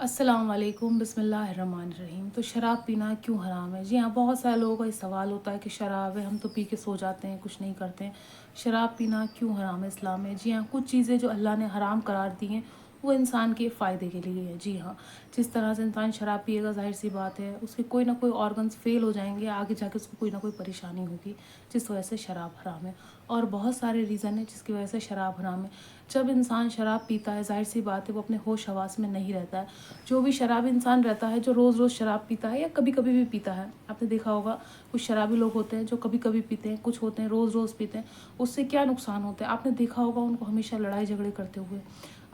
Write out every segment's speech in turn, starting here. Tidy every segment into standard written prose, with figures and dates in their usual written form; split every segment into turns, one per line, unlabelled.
अस्सलाम वालेकुम बिस्मिल्लाहिर्रहमानिर्रहीम। तो शराब पीना क्यों हराम है? जी हाँ, बहुत सारे लोगों का ये सवाल होता है कि शराब है, हम तो पी के सो जाते हैं, कुछ नहीं करते हैं। शराब पीना क्यों हराम है इस्लाम में? जी हाँ, कुछ चीज़ें जो अल्लाह ने हराम करार दी हैं वो इंसान के फ़ायदे के लिए है। जी हाँ, जिस तरह से इंसान शराब पिएगा, ज़ाहिर सी बात है उसके कोई ना कोई ऑर्गन्स फ़ेल हो जाएंगे, आगे जाके उसको कोई ना कोई परेशानी होगी, जिस वजह से शराब हराम है। और बहुत सारे रीज़न है जिसकी वजह से शराब हराम है। जब इंसान शराब पीता है, ज़ाहिर सी बात है वो अपने होश हवास में नहीं रहता है। जो भी शराबी इंसान रहता है, जो रोज़ रोज़ शराब पीता है या कभी कभी भी पीता है, आपने देखा होगा कुछ शराबी लोग होते हैं जो कभी कभी पीते हैं, कुछ होते हैं रोज़ रोज़ पीते हैं। उससे क्या नुकसान होता है आपने देखा होगा, उनको हमेशा लड़ाई झगड़े करते हुए।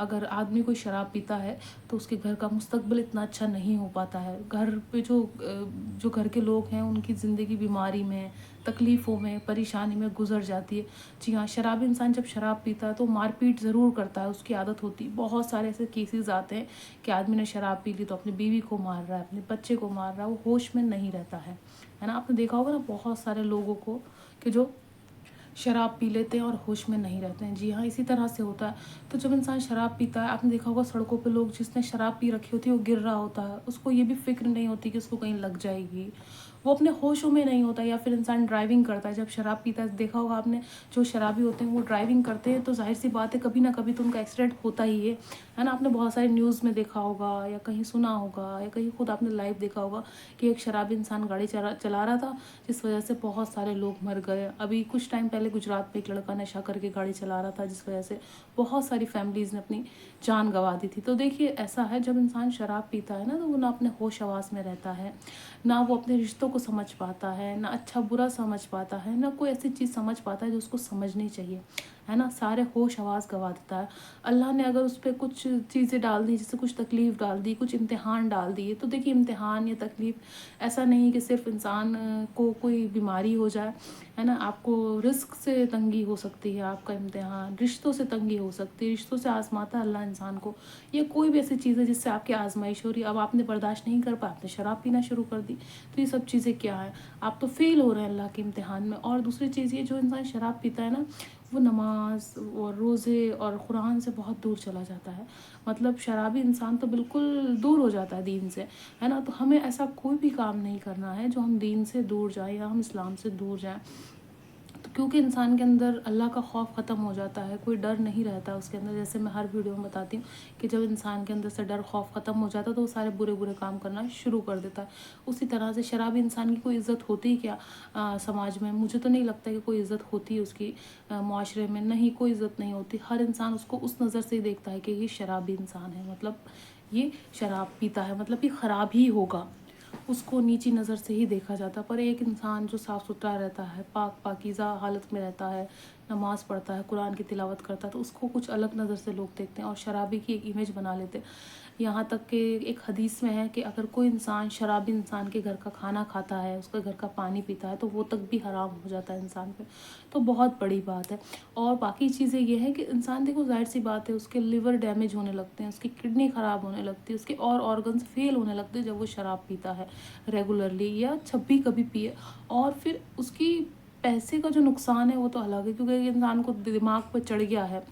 अगर आदमी कोई शराब पीता है तो उसके घर का मुस्तकबिल इतना अच्छा नहीं हो पाता है। घर पे जो घर के लोग हैं उनकी ज़िंदगी बीमारी में, तकलीफ़ों में, परेशानी में गुजर जाती है। जी हाँ, शराबी इंसान जब शराब पीता है तो मारपीट ज़रूर करता है, उसकी आदत होती है। बहुत सारे ऐसे केसेस आते हैं कि आदमी ने शराब पी ली तो अपनी बीवी को मार रहा है, अपने बच्चे को मार रहा है, वो होश में नहीं रहता है ना। आपने देखा होगा ना बहुत सारे लोगों को कि जो शराब पी लेते हैं और होश में नहीं रहते हैं। जी हाँ, इसी तरह से होता है। तो जब इंसान शराब पीता है, आपने देखा होगा सड़कों पे लोग, जिसने शराब पी रखी होती है वो गिर रहा होता है, उसको ये भी फ़िक्र नहीं होती कि उसको कहीं लग जाएगी, वो अपने होशों में नहीं होता। या फिर इंसान ड्राइविंग करता है जब शराब पीता है, देखा होगा आपने, जो शराबी होते हैं वो ड्राइविंग करते हैं तो जाहिर सी बात है कभी ना कभी तो उनका एक्सीडेंट होता ही है ना। आपने बहुत सारे न्यूज़ में देखा होगा या कहीं सुना होगा या कहीं खुद आपने लाइव देखा होगा कि एक शराबी इंसान गाड़ी चला रहा था, जिस वजह से बहुत सारे लोग मर गए। अभी कुछ टाइम पहले गुजरात में एक लड़का नशा करके गाड़ी चला रहा था, जिस वजह से बहुत सारी फैमिलीज़ ने अपनी जान गंवा दी थी। तो देखिए ऐसा है, जब इंसान शराब पीता है ना तो वो ना अपने होश हवास में रहता है, ना वो अपने रिश्तों को समझ पाता है, ना अच्छा बुरा समझ पाता है, ना कोई ऐसी चीज़ समझ पाता है जो उसको समझनी चाहिए, है ना। सारे होश हवास गंवा देता है। अल्लाह ने अगर उस पर कुछ चीज़ें डाल दी, जैसे कुछ तकलीफ़ डाल दी, कुछ इम्तिहान डाल दिए, तो देखिए इम्तिहान या तकलीफ़ ऐसा नहीं कि सिर्फ इंसान को कोई बीमारी हो जाए, है ना। आपको रिस्क से तंगी हो सकती है, आपका इम्तिहान रिश्तों से तंगी हो सकती है, रिश्तों से आजमाता है अल्लाह इंसान को। ये कोई भी ऐसी चीज़ है जिससे आपकी आजमाइश हो रही है, अब आपने बर्दाश्त नहीं कर पाए, आपने शराब पीना शुरू कर दी, तो ये सब चीज़ें क्या है, आप तो फेल हो रहे हैं अल्लाह के इम्तिहान में। और दूसरी चीज़ ये, जो इंसान शराब पीता है ना, वो नमाज और रोज़े और कुरान से बहुत दूर चला जाता है। मतलब शराबी इंसान तो बिल्कुल दूर हो जाता है दीन से, है ना। तो हमें ऐसा कोई भी काम नहीं करना है जो हम दीन से दूर जाएं या हम इस्लाम से दूर जाएं। तो क्योंकि इंसान के अंदर अल्लाह का खौफ ख़त्म हो जाता है, कोई डर नहीं रहता उसके अंदर। जैसे मैं हर वीडियो में बताती हूँ कि जब इंसान के अंदर से डर खौफ ख़त्म हो जाता है तो वो सारे बुरे बुरे काम करना शुरू कर देता है। उसी तरह से शराबी इंसान की कोई इज़्ज़त होती है क्या समाज में? मुझे तो नहीं लगता कि कोई इज़्ज़त होती है उसकी मुआशरे में। नहीं, कोई इज़्ज़त नहीं होती। हर इंसान उसको उस नज़र से ही देखता है कि ये शराबी इंसान है, मतलब ये शराब पीता है, मतलब ये ख़राब ही होगा, उसको नीची नज़र से ही देखा जाता है। पर एक इंसान जो साफ़ सुथरा रहता है, पाकीज़ा हालत में रहता है, नमाज़ पढ़ता है, कुरान की तिलावत करता है, तो उसको कुछ अलग नज़र से लोग देखते हैं और शराबी की एक इमेज बना लेते हैं। यहाँ तक कि एक हदीस में है कि अगर कोई इंसान शराबी इंसान के घर का खाना खाता है, उसके घर का पानी पीता है, तो वो तक भी हराम हो जाता है इंसान पे। तो बहुत बड़ी बात है। और बाकी चीज़ें ये हैं कि इंसान, देखो ज़ाहिर सी बात है, उसके लिवर डैमेज होने लगते हैं, उसकी किडनी ख़राब होने लगती है, उसके और ऑर्गन्स फेल होने लगते हैं जब वो शराब पीता है रेगुलरली, या जब भी कभी पिए। और फिर उसकी पैसे का जो नुकसान है वो तो अलग है, क्योंकि इंसान को दिमाग पर चढ़ गया है,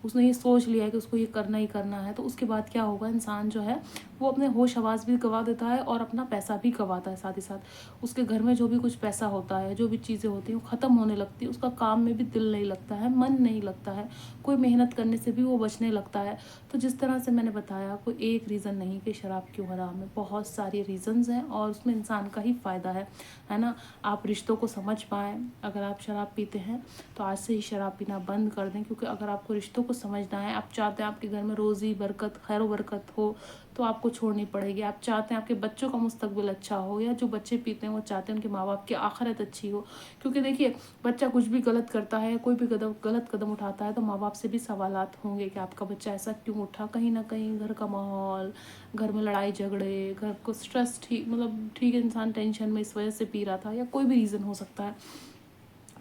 उसने ये सोच लिया है कि उसको ये करना ही करना है, तो उसके बाद क्या होगा, इंसान जो है वो अपने होश हवास भी गंवा देता है और अपना पैसा भी गंवाता है। साथ ही साथ उसके घर में जो भी कुछ पैसा होता है, जो भी चीज़ें होती हैं, वो ख़त्म होने लगती है, उसका काम में भी दिल नहीं लगता है, मन नहीं लगता है, कोई मेहनत करने से भी वो बचने लगता है। तो जिस तरह से मैंने बताया, कोई एक रीज़न नहीं कि शराब क्यों हराम है, बहुत सारी रीज़न्स हैं और उसमें इंसान का ही फ़ायदा है ना। आप रिश्तों को समझ पाएँ, अगर आप शराब पीते हैं तो आज से ही शराब पीना बंद कर दें, क्योंकि अगर आपको रिश्तों को समझना है, आप चाहते हैं आपके घर में रोज़ी बरकत, खैर बरकत हो, तो आपको छोड़नी पड़ेगी। आप चाहते हैं आपके बच्चों का मुस्तकबिल अच्छा हो, या जो बच्चे पीते हैं वो चाहते हैं उनके माँ बाप की आखिरत अच्छी हो, क्योंकि देखिए बच्चा कुछ भी गलत करता है, कोई भी गलत कदम उठाता है, तो माँ बाप से भी सवालात होंगे कि आपका बच्चा ऐसा क्यों उठा। कहीं ना कहीं घर का माहौल, घर में लड़ाई झगड़े, घर को स्ट्रेस, ठीक मतलब ठीक है, इंसान टेंशन में इस वजह से पी रहा था, या कोई भी रीज़न हो सकता है।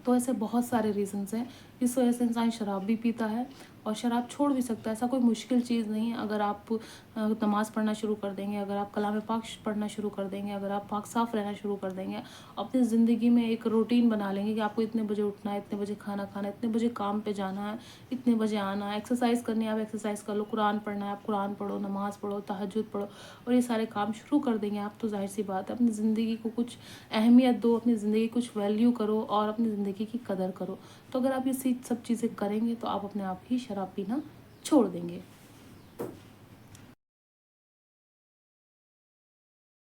तो ऐसे बहुत सारे रीज़न्स हैं जिस वजह से इंसान शराब भी पीता है اور شراب چھوڑ بھی سکتا ہے، ایسا کوئی مشکل چیز نہیں ہے۔ اگر آپ نماز پڑھنا شروع کر دیں گے، اگر آپ کلام پاک پڑھنا شروع کر دیں گے، اگر آپ پاک صاف رہنا شروع کر دیں گے، اپنی زندگی میں ایک روٹین بنا لیں گے کہ آپ کو اتنے بجے اٹھنا ہے، اتنے بجے کھانا کھانا ہے، اتنے بجے کام پہ جانا ہے، اتنے بجے آنا ہے، ایکسرسائز کرنی ہے آپ ایکسرسائز کر لو، قرآن پڑھنا ہے آپ قرآن پڑھو، نماز پڑھو، تہجد پڑھو، اور یہ سارے کام شروع کر دیں گے آپ، تو ظاہر سی بات ہے اپنی زندگی کو کچھ اہمیت دو، اپنی زندگی کچھ ویلیو کرو اور اپنی زندگی کی قدر کرو۔ تو اگر آپ یہ سب چیزیں کریں گے تو آپ اپنے آپ ہی شراب پینا چھوڑ دیں گے۔